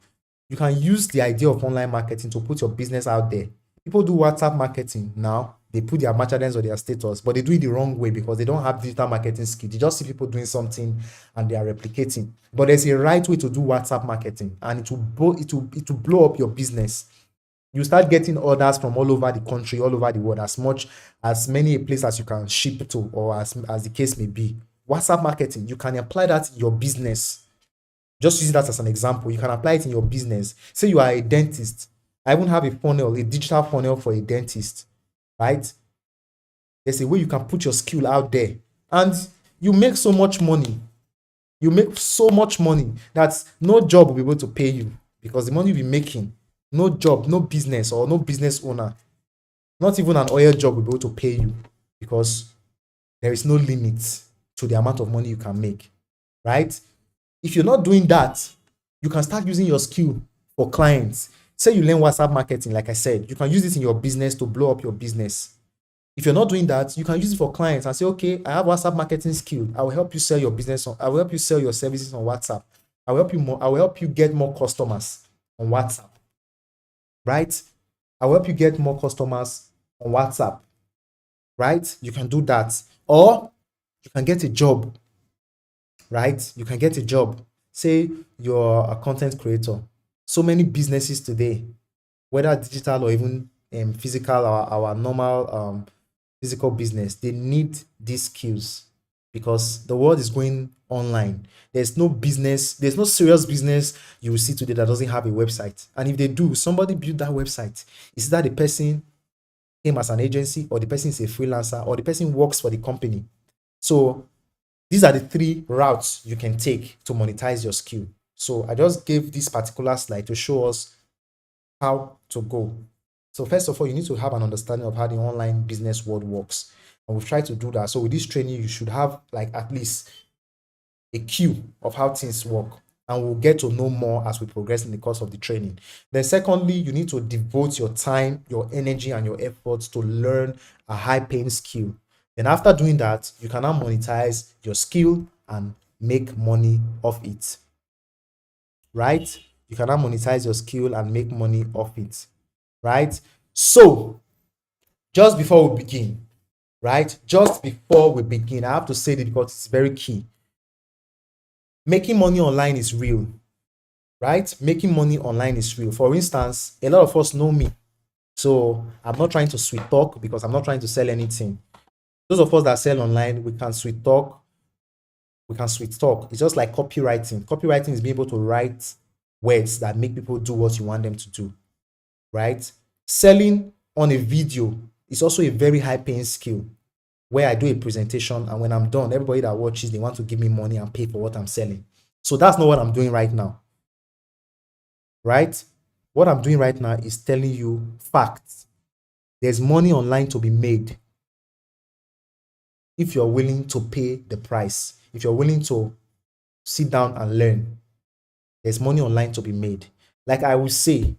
You can use the idea of online marketing to put your business out there. People do WhatsApp marketing now. They put their merchandise or their status, but they do it the wrong way because they don't have digital marketing skill. They just see people doing something and they are replicating. But there's a right way to do WhatsApp marketing, and it will blow up your business. You start getting orders from all over the country, all over the world, as many a place as you can ship to, or as the case may be. WhatsApp marketing, you can apply that in your business. Just using that as an example, you can apply it in your business. Say you are a dentist. I even have a funnel, a digital funnel for a dentist, right? There's a way you can put your skill out there, and you make so much money. You make so much money that no job will be able to pay you, because the money you'll be making, no job, no business, or no business owner, not even an oil job will be able to pay you, because there is no limit to the amount of money you can make, right? If you're not doing that, you can start using your skill for clients. Say you learn WhatsApp marketing, like I said, you can use it in your business to blow up your business. If you're not doing that, you can use it for clients and say, okay, I have WhatsApp marketing skill. I will help you sell your business I will help you sell your services on WhatsApp. I will help you get more customers on WhatsApp. Right? I will help you get more customers on WhatsApp. Right? You can do that. Or you can get a job. Right? You can get a job. Say you're a content creator. So many businesses today, whether digital or even physical, or our normal physical business, they need these skills, because the world is going online. There's no serious business you will see today that doesn't have a website. And if they do, somebody built that website. Is that the person came as an agency, or the person is a freelancer, or the person works for the company? So these are the three routes you can take to monetize your skill. So I just gave this particular slide to show us how to go. So first of all, you need to have an understanding of how the online business world works. And we've tried to do that. So with this training, you should have like at least a cue of how things work. And we'll get to know more as we progress in the course of the training. Then secondly, you need to devote your time, your energy, and your efforts to learn a high-paying skill. Then after doing that, you can now monetize your skill and make money off it. Right? You can now monetize your skill and make money off it. Right? So, just before we begin, right? Just before we begin, I have to say this because it's very key. Making money online is real, right? Making money online is real. For instance, a lot of us know me. So I'm not trying to sweet talk, because I'm not trying to sell anything. Those of us that sell online, we can sweet talk. It's just like copywriting. Copywriting is being able to write words that make people do what you want them to do, right? Selling on a video is also a very high paying skill, where I do a presentation, and when I'm done, everybody that watches, they want to give me money and pay for what I'm selling. So that's not what I'm doing right now, right? What I'm doing right now is telling you facts. There's money online to be made if you're willing to pay the price, if you're willing to sit down and learn. There's money online to be made. Like I will say,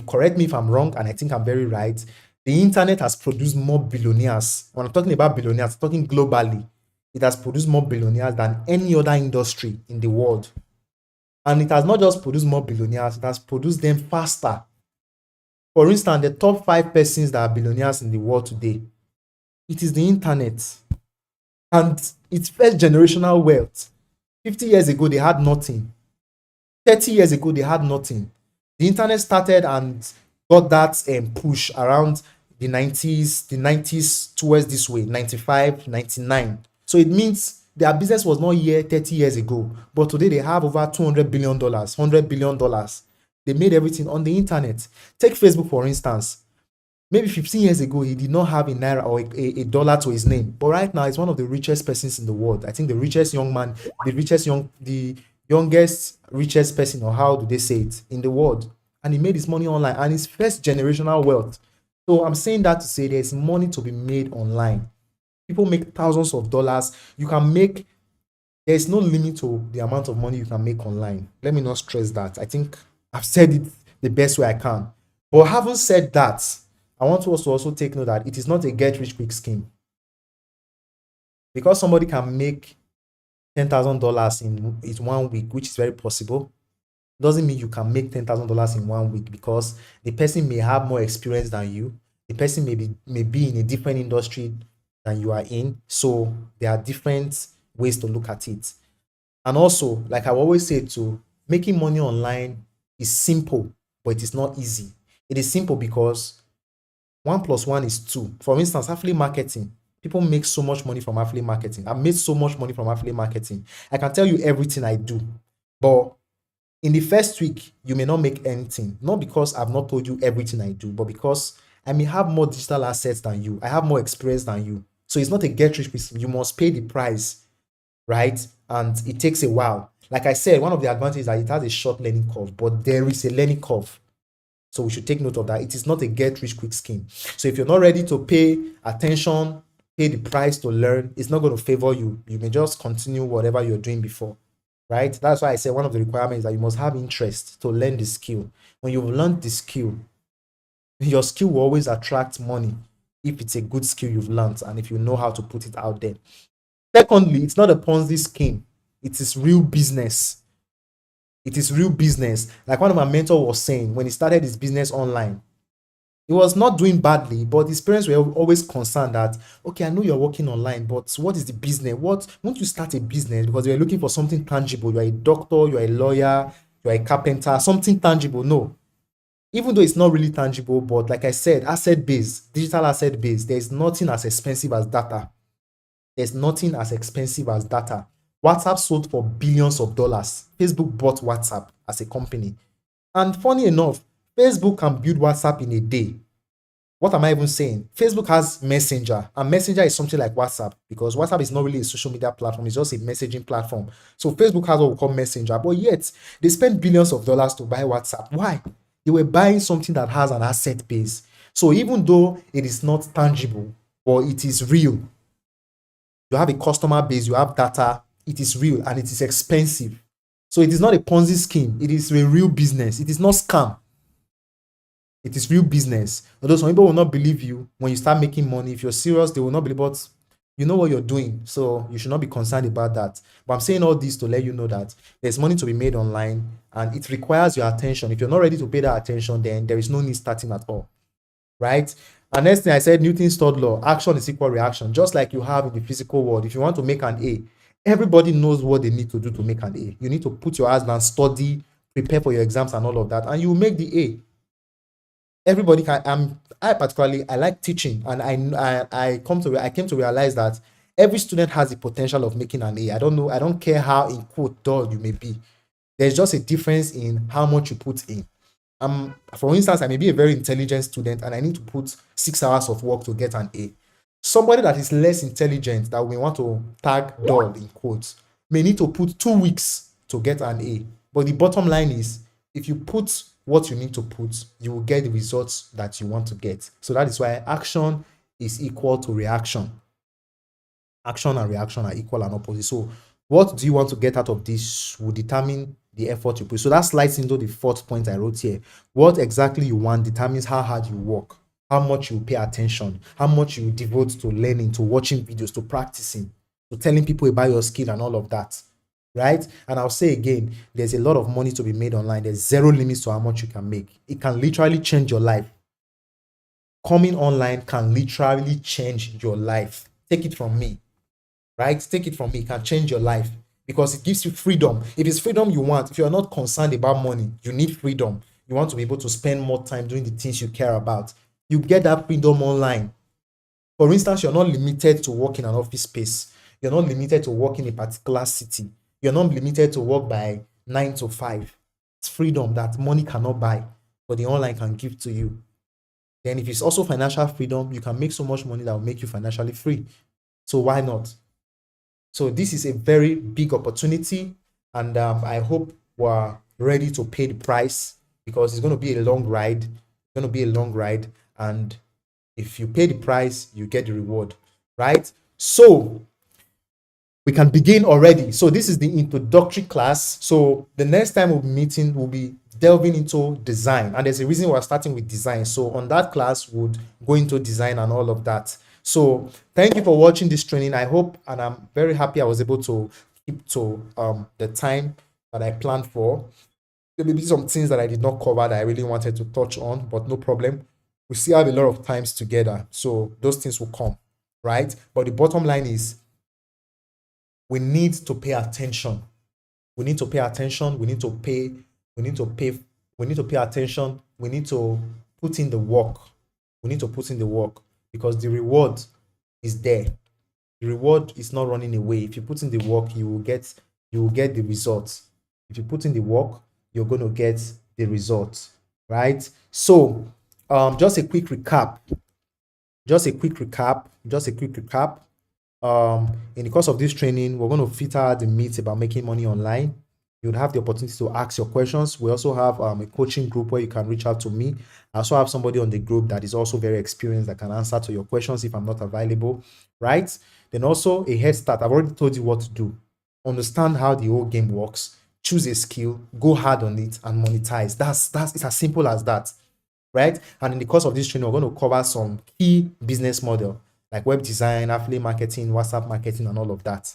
correct me if I'm wrong, and I think I'm very right, the internet has produced more billionaires. When I'm talking about billionaires, I'm talking globally. It has produced more billionaires than any other industry in the world. And it has not just produced more billionaires, it has produced them faster. For instance, the top 5 persons that are billionaires in the world today, it is the internet. And it's first generational wealth. 50 years ago, they had nothing. 30 years ago, they had nothing. The internet started and got that push around the 90s towards this way, 95, 99. So it means their business was not here 30 years ago, but today they have over $200 billion, $100 billion. They made everything on the internet. Take Facebook, for instance. Maybe 15 years ago, he did not have a naira or a dollar to his name. But right now, he's one of the richest persons in the world. I think the richest young man, the youngest, richest person, or how do they say it, in the world. And he made his money online and his first generational wealth. So I'm saying that to say there's money to be made online. People make thousands of dollars. There's no limit to the amount of money you can make online. Let me not stress that. I think I've said it the best way I can. But having said that, I want us to also take note that it is not a get rich quick scheme. Because somebody can make $10,000 in 1 week, which is very possible, doesn't mean you can make $10,000 in 1 week, because the person may have more experience than you. The person may be in a different industry than you are in. So there are different ways to look at it. And also, like I always say too, making money online is simple, but it is not easy. It is simple because 1 plus 1 is 2. For instance, affiliate marketing. People make so much money from affiliate marketing. I've made so much money from affiliate marketing. I can tell you everything I do. But in the first week, you may not make anything. Not because I've not told you everything I do, but because I may have more digital assets than you. I have more experience than you. So it's not a get rich quick. You must pay the price, right? And it takes a while. Like I said, one of the advantages is that it has a short learning curve, but there is a learning curve. So we should take note of that. It is not a get rich quick scheme. So if you're not ready to pay attention, pay the price to learn, it's not going to favor you. You may just continue whatever you're doing before, right? That's why I say one of the requirements is that you must have interest to learn the skill. When you've learned the skill, your skill will always attract money if it's a good skill you've learned and if you know how to put it out there. Secondly, it's not a Ponzi scheme. It is real business. It is real business. Like one of my mentors was saying, when he started his business online, he was not doing badly, but his parents were always concerned that, okay, I know you're working online, but what is the business? Won't you start a business? Because you're looking for something tangible. You're a doctor, you're a lawyer, you're a carpenter, something tangible. No. Even though it's not really tangible, but like I said, asset-based, digital asset-based, there's nothing as expensive as data. There's nothing as expensive as data. WhatsApp sold for billions of dollars. Facebook bought WhatsApp as a company. And funny enough, Facebook can build WhatsApp in a day. What am I even saying? Facebook has Messenger, and Messenger is something like WhatsApp, because WhatsApp is not really a social media platform, it's just a messaging platform. So Facebook has what we call Messenger, but yet they spent billions of dollars to buy WhatsApp. Why? They were buying something that has an asset base. So even though it is not tangible, but it is real, you have a customer base, you have data, it is real and it is expensive. So it is not a Ponzi scheme. It is a real business. It is not scam. It is real business. Although some people will not believe you when you start making money. If you're serious, they will not believe, but you know what you're doing. So you should not be concerned about that. But I'm saying all this to let you know that there's money to be made online and it requires your attention. If you're not ready to pay that attention, then there is no need starting at all. Right? And next thing I said, Newton's third law, action is equal reaction. Just like you have in the physical world, if you want to make an A, everybody knows what they need to do to make an A. You need to put your eyes down, study, prepare for your exams and all of that, and you will make the A. Everybody can. I like teaching, and I came to realize that every student has the potential of making an A. I don't know. I don't care how in quote dull you may be. There's just a difference in how much you put in. For instance, I may be a very intelligent student and I need to put 6 hours of work to get an A. Somebody that is less intelligent, that we want to tag dull in quotes, may need to put 2 weeks to get an A. But the bottom line is, if you put what you need to put, you will get the results that you want to get. So that is why action is equal to reaction. Action and reaction are equal and opposite. So what do you want to get out of this will determine the effort you put. So that slides into the fourth point I wrote here. What exactly you want determines how hard you work, how much you pay attention, how much you devote to learning, to watching videos, to practicing, to telling people about your skill and all of that, right? And I'll say again, there's a lot of money to be made online. There's zero limits to how much you can make. It can literally change your life. Coming online can literally change your life. Take it from me, right? Take it from me. It can change your life because it gives you freedom. If it's freedom you want, if you're not concerned about money, you need freedom. You want to be able to spend more time doing the things you care about. You get that freedom online. For instance, you're not limited to work in an office space. You're not limited to work in a particular city. You're not limited to work by 9 to 5. It's freedom that money cannot buy, but the online can give to you. Then, if it's also financial freedom, you can make so much money that will make you financially free. So, why not? So, this is a very big opportunity, and I hope we're ready to pay the price because it's going to be a long ride. It's going to be a long ride, and if you pay the price, you get the reward, right? So we can begin already. So this is the introductory class. So the next time we'll be meeting, we'll be delving into design. And there's a reason we're starting with design. So on that class, we'll go into design and all of that. So thank you for watching this training. I hope, and I'm very happy I was able to keep to the time that I planned for. There may be some things that I did not cover that I really wanted to touch on, but no problem. We still have a lot of times together. So those things will come, right? But the bottom line is we need to pay attention. We need to pay attention. We need to pay, we need to pay attention. We need to put in the work. We need to put in the work because the reward is there. The reward is not running away. If you put in the work, you will get the results. If you put in the work, you're going to get the results, right? So, just a quick recap. Just a quick recap. Just a quick recap. In the course of this training, we're going to filter the myths about making money online. You'd have the opportunity to ask your questions. We also have a coaching group where you can reach out to me. I also have somebody on the group that is also very experienced that can answer to your questions if I'm not available, right? Then also a head start. I've already told you what to do. Understand how the whole game works. Choose a skill, go hard on it, and monetize. That's it's as simple as that, right? And in the course of this training, we're going to cover some key business model like web design, affiliate marketing, WhatsApp marketing, and all of that,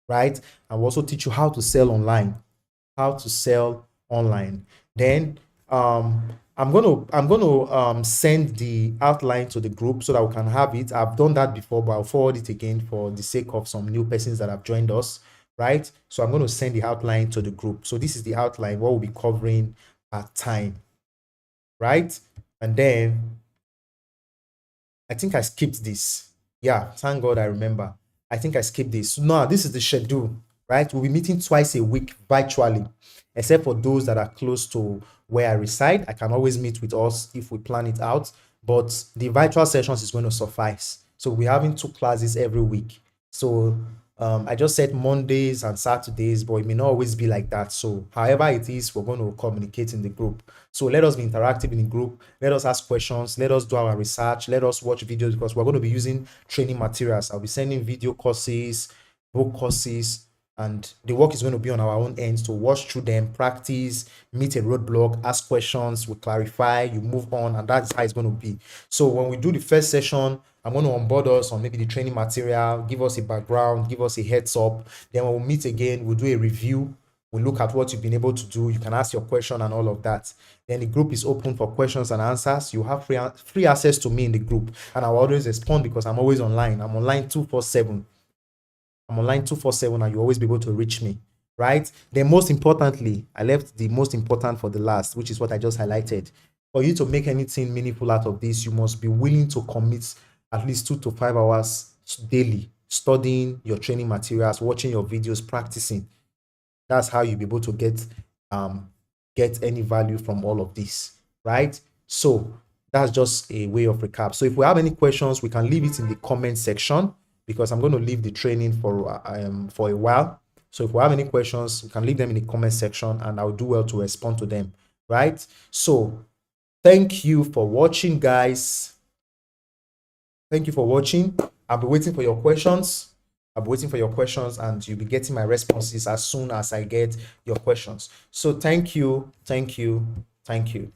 right? And we'll also teach you how to sell online, how to sell online. Then I'm gonna send the outline to the group so that we can have it. I've done that before, but I'll forward it again for the sake of some new persons that have joined us, right? So I'm going to send the outline to the group. So this is the outline, what we'll be covering at time, right? And then I think I skipped this. Yeah, thank God I remember. I think I skipped this. So now this is the schedule, right? We'll be meeting twice a week virtually, except for those that are close to where I reside. I can always meet with us if we plan it out, but the virtual sessions is going to suffice. So we're having 2 classes every week. So I just said Mondays and Saturdays, but it may not always be like that. So however it is, we're going to communicate in the group. So let us be interactive in the group. Let us ask questions. Let us do our research. Let us watch videos because we're going to be using training materials. I'll be sending video courses, book courses, and the work is going to be on our own ends to watch through them, practice, meet a roadblock, ask questions, we clarify, you move on, and that's how it's going to be. So when we do the first session, I'm going to onboard us on maybe the training material, give us a background, give us a heads up. Then when we meet again, we'll do a review. We'll look at what you've been able to do. You can ask your question and all of that. Then the group is open for questions and answers. You have free access to me in the group, and I'll always respond because I'm always online. I'm online 247. I'm online 247, and you'll always be able to reach me, right? Then most importantly, I left the most important for the last, which is what I just highlighted. For you to make anything meaningful out of this, you must be willing to commit at least 2 to 5 hours daily, studying your training materials, watching your videos, practicing. That's how you'll be able to get any value from all of this, right? So that's just a way of recap. So if we have any questions, we can leave it in the comment section because I'm going to leave the training for a while. So if we have any questions, you can leave them in the comment section and I'll do well to respond to them, right? So thank you for watching, guys. Thank you for watching. I'll be waiting for your questions. I'll be waiting for your questions and you'll be getting my responses as soon as I get your questions. So thank you, thank you, thank you.